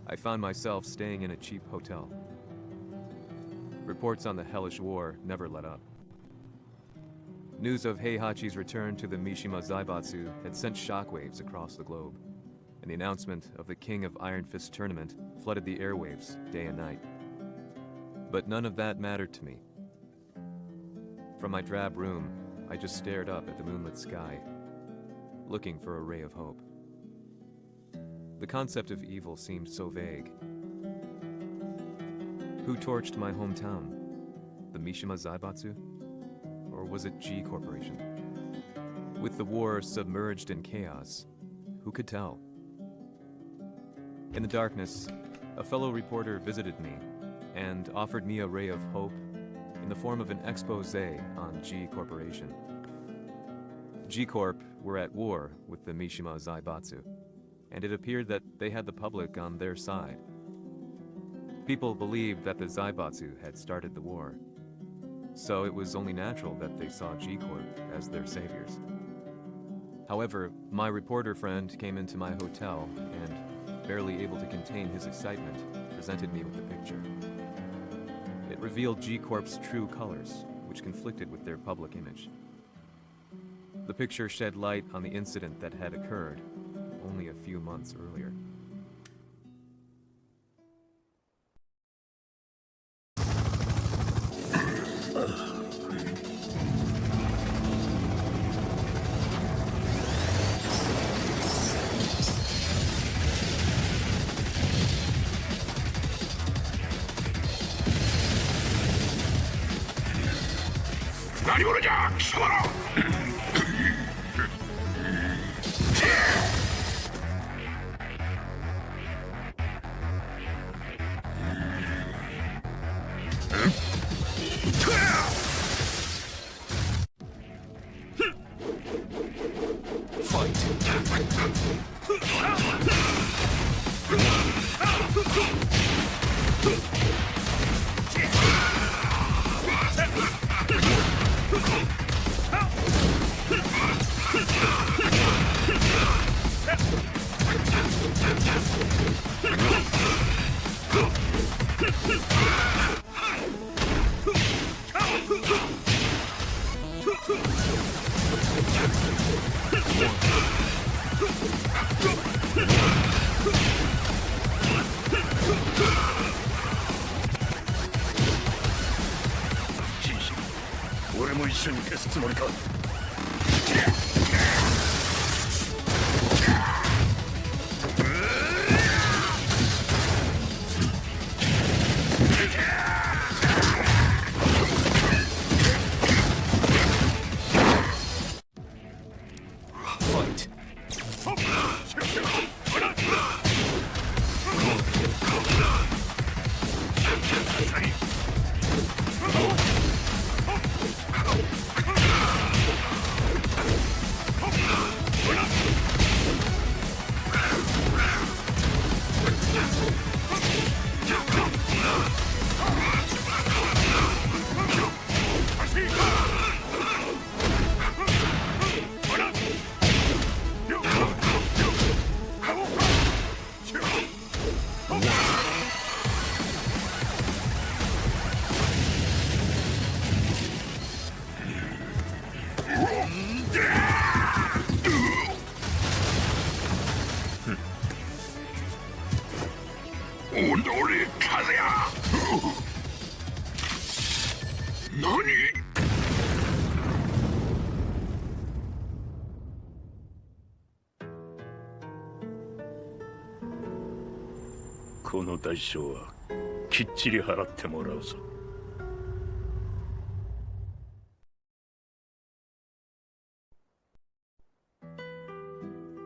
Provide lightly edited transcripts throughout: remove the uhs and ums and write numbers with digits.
I found myself staying in a cheap hotel. Reports on the hellish war never let up. News of Heihachi's return to the Mishima Zaibatsu had sent shockwaves across the globe, and the announcement of the King of Iron Fist tournament flooded the airwaves day and night. But none of that mattered to me. From my drab room, I just stared up at the moonlit sky, looking for a ray of hope. The concept of evil seemed so vague. Who torched my hometown? The Mishima Zaibatsu? Or was it G Corporation? With the war submerged in chaos, who could tell? In the darkness, a fellow reporter visited me and offered me a ray of hope in the form of an expose on G Corporation. G Corp were at war with the Mishima Zaibatsu, and it appeared that they had the public on their side. People believed that the Zaibatsu had started the war, so it was only natural that they saw G Corp as their saviors. However, my reporter friend came into my hotel and, barely able to contain his excitement, presented me with the picture. It revealed G Corp's true colors, which conflicted with their public image. The picture shed light on the incident that had occurred only a few months earlier.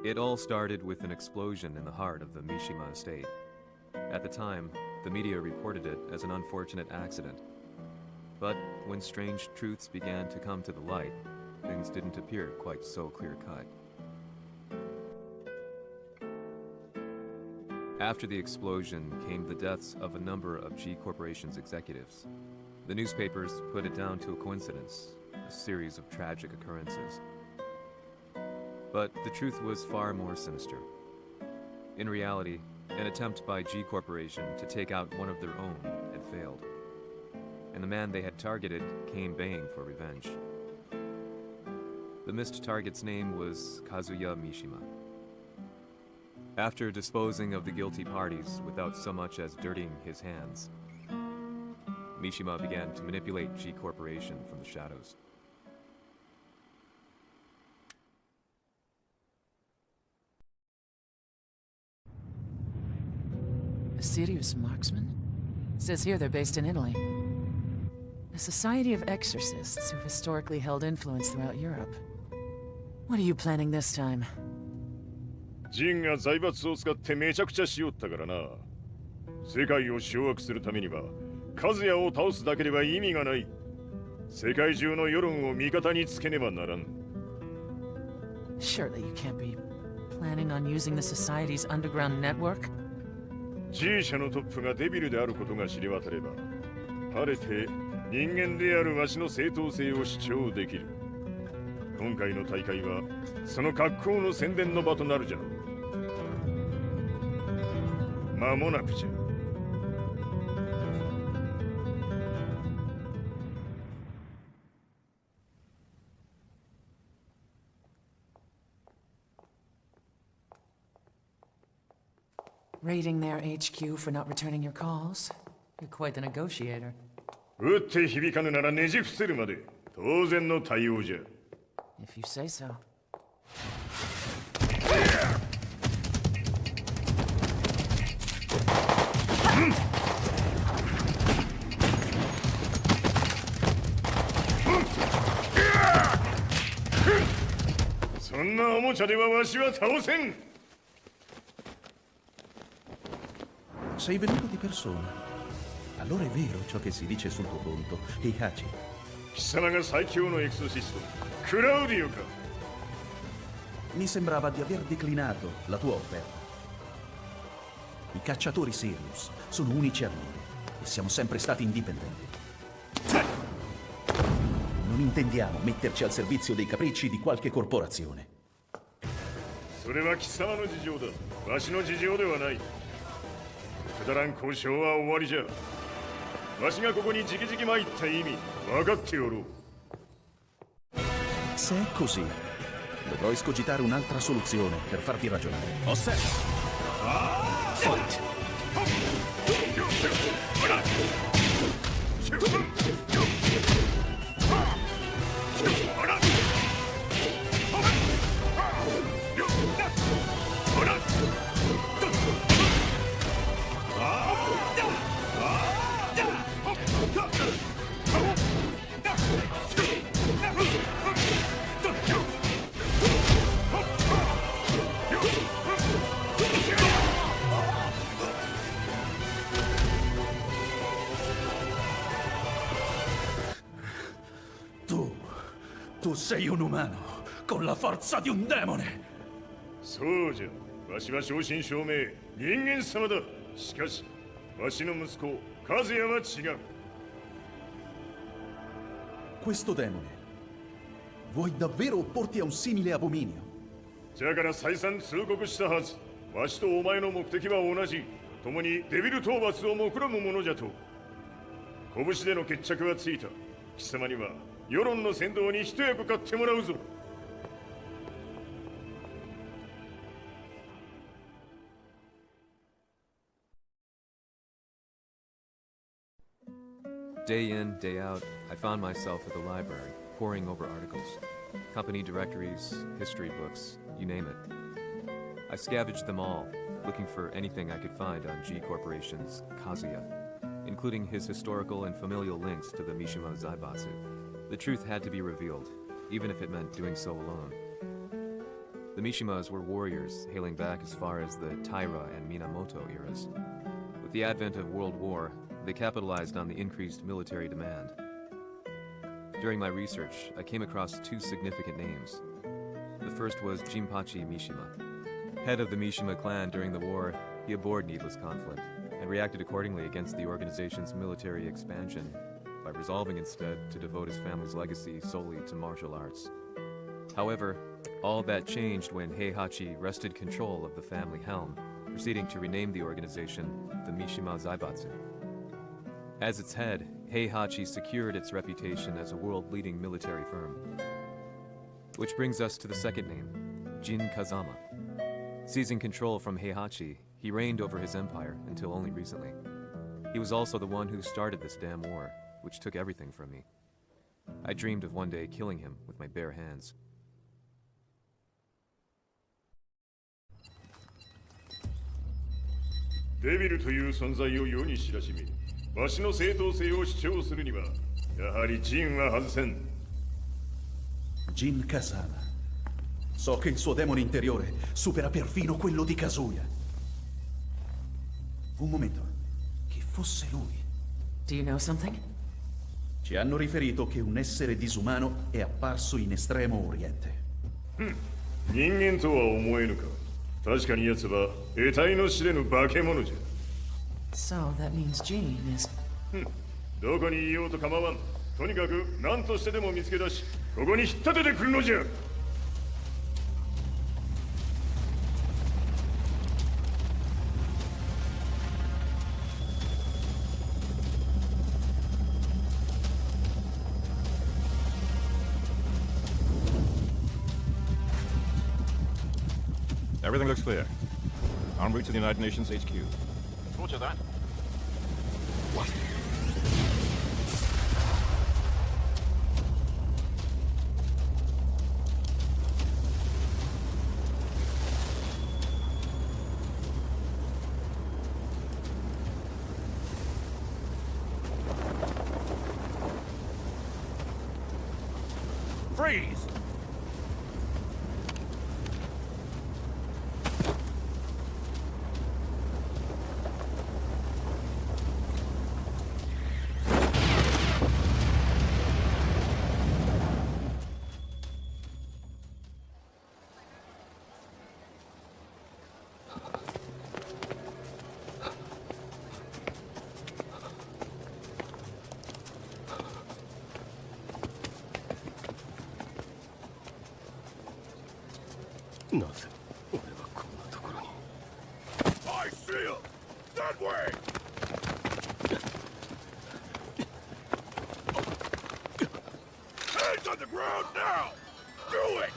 It all started with an explosion in the heart of the Mishima estate. At the time, the media reported it as an unfortunate accident. But when strange truths began to come to the light, things didn't appear quite so clear-cut. After the explosion came the deaths of a number of G Corporation's executives. The newspapers put it down to a coincidence, a series of tragic occurrences. But the truth was far more sinister. In reality, An attempt by G Corporation to take out one of their own had failed, and the man they had targeted came baying for revenge. The missed target's name was Kazuya Mishima. After disposing of the guilty parties without so much as dirtying his hands, Mishima began to manipulate G Corporation from the shadows. A serious marksman? Says here they're based in Italy. A society of exorcists who've historically held influence throughout Europe. What are you planning this time? Jin が財閥を使ってめちゃくちゃしよったからな。世界を掌握するためには、和也を倒すだけでは意味がない。世界中の世論を味方につけねばならん。Surely you can't be planning on using the society's underground network? G 社のトップがデビルであることが知れ渡れば、晴れて人間であるわしの正当性を主張できる。今回の大会はその格好の宣伝の場となるじゃろう。間もなくじゃ。Raiding their HQ for not returning your calls? You're quite the negotiator. 撃って響かぬならねじ伏せるまで当然の対応じゃ。If you say so. そんなおもちゃではわしは倒せん。Sei venuto di persona. Allora è vero ciò che si dice sul tuo conto, Heihachi. 貴様が最強のエクソシスト、クラウディオか。Mi sembrava di aver declinato la tua offerta. I cacciatori Sirius sono unici al mondo e siamo sempre stati indipendenti. Non intendiamo metterci al servizio dei capricci di qualche corporazione. それは貴様の事情だ。わしの事情ではない。くだらん交渉は終わりじゃ。わしがここに直々参った意味、分かっておろう。Se è così, dovrò escogitare un'altra soluzione per farti ragionare. Osserva! Fight! Tu sei un umano, con la forza di un demone! そうじゃ。わしは正真正銘、人間様だ。しかし、わしの息子、和也は違う。Questo demone, vuoi davvero opporti a un simile abominio? だから再三通告したはず。わしとお前の目的は同じ。共にデビル討伐を目論むものじゃと。拳での決着はついた。貴様には世論の先導に一役買ってもらうぞ。Day in, day out, I found myself at the library, poring over articles. Company directories, history books, you name it. I scavenged them all, looking for anything I could find on G Corporation's Kazuya, including his historical and familial links to the Mishima Zaibatsu. The truth had to be revealed, even if it meant doing so alone. The Mishimas were warriors hailing back as far as the Taira and Minamoto eras. With the advent of World War, they capitalized on the increased military demand. During my research, I came across two significant names. The first was Jinpachi Mishima. Head of the Mishima clan during the war, he abhorred needless conflict and reacted accordingly against the organization's military expansion by resolving instead to devote his family's legacy solely to martial arts. However, all that changed when Heihachi wrested control of the family helm, proceeding to rename the organization the Mishima Zaibatsu. As its head, Heihachi secured its reputation as a world-leading military firm. Which brings us to the second name, Jin Kazama. Seizing control from Heihachi, he reigned over his empire until only recently. He was also the one who started this damn war, which took everything from me. I dreamed of one day killing him with my bare hands. デビルという存在を世に知らしめ、わしの正当性を主張するには、やはりジンは外せん。Jin Kazama. So che il suo demone interiore supera perfino quello di Kazuya. Un momento. Che fosse lui. Do you know something? Ci hanno riferito che un essere disumano è apparso in Estremo Oriente. 人間とは思えぬか。確かに奴は得体の知れぬ化け物じゃ。So that means Jin is... どこにいようと構わん。とにかく何としてでも見つけ出し、ここに引っ立ててくるのじゃ。Everything looks clear. En route to the United Nations HQ. Roger that. What? Freeze! I see him! That way! Hands on the ground now! Do it!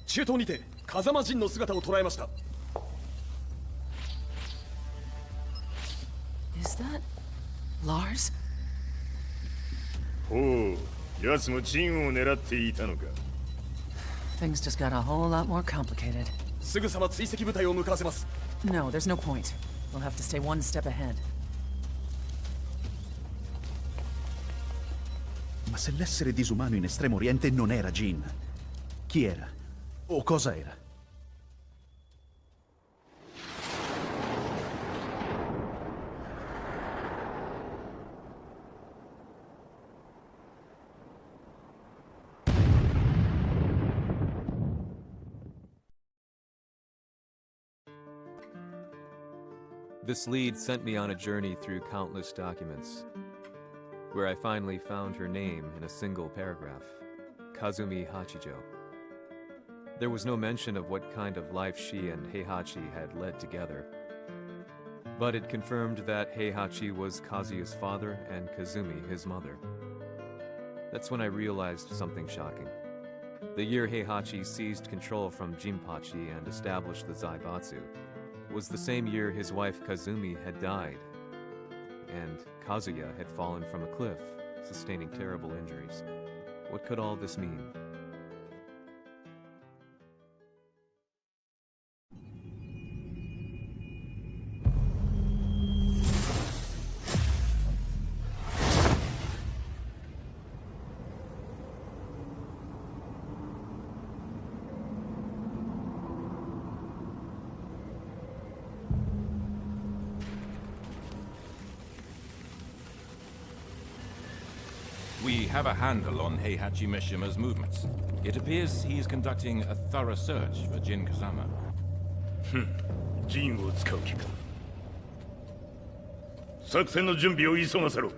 中東にて風間陣の姿を捉えました。 Is that... Lars? ほう、奴もジンを狙っていたのか。 Things just got a whole lot more complicated. すぐさま追跡部隊を向かわせます。 No, there's no point. We'll have to stay one step ahead. Ma se l'essere disumano in Estremo Oriente non era Jin, chi era? O cosa era? This lead sent me on a journey through countless documents, where I finally found her name in a single paragraph, Kazumi Hachijo. There was no mention of what kind of life she and Heihachi had led together. But it confirmed that Heihachi was Kazuya's father and Kazumi his mother. That's when I realized something shocking. The year Heihachi seized control from Jinpachi and established the Zaibatsu was the same year his wife Kazumi had died, and Kazuya had fallen from a cliff, sustaining terrible injuries. What could all this mean? We have a handle on Heihachi Mishima's movements. It appears he's conducting a thorough search for Jin Kazama. ジンを使う気か。作戦の準備を急がせろ。